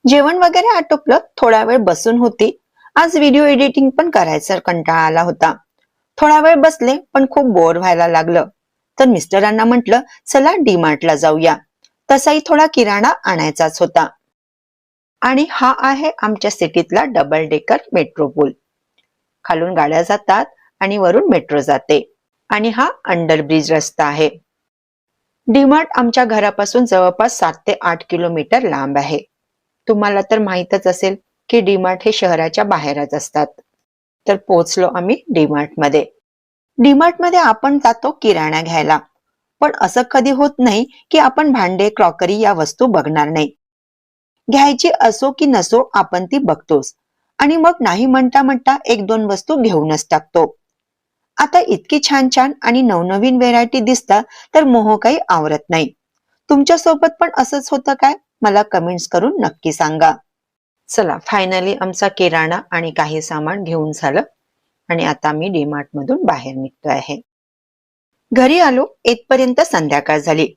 जेवण वगैरे आटोपलं, थोडा वेळ बसून होती. आज व्हिडिओ एडिटिंग पण करायचा कंटाळा आला होता. थोडा वेळ बसले पण खूप बोर व्हायला लागलं. तर मिस्टरांना म्हटलं, चला डीमार्टला जाऊया. तसाही थोडा किराणा आणायचाच होता. आणि हा आहे आमच्या सिटीतला डबल डेकर मेट्रो पूल. खालून गाड्या जातात आणि वरून मेट्रो जाते. आणि हा अंडरब्रिज रस्ता आहे. डीमार्ट आमच्या घरापासून जवळपास 7 ते 8 किलोमीटर लांब आहे. तुम्हाला तर माहीतच असेल की डीमार्ट हे शहराच्या बाहेरच असतात. तर पोहोचलो आम्ही डीमार्ट मध्ये. डीमार्ट मध्ये आपण जातो किराणा घ्यायला, पण असं कधी होत नाही की आपण भांडे क्रॉकरी या वस्तू बघणार नाही. घ्यायची असो की नसो आपण ती बघतोच. आणि मग नाही म्हणता म्हणता एक दोन वस्तू घेऊनच टाकतो. आता इतकी छान छान आणि नवनवीन व्हेरायटी दिसतात तर मोह काही आवरत नाही. तुमच्या सोबत पण असंच होतं काय? मला कमेंट्स करून नक्की सांगा. चला, फायनली आमचा किराणा आणि काही सामान घेऊन झालं आणि आता मी डीमार्ट मधून बाहेर निघतो आहे. घरी आलो येतपर्यंत संध्याकाळ झाली.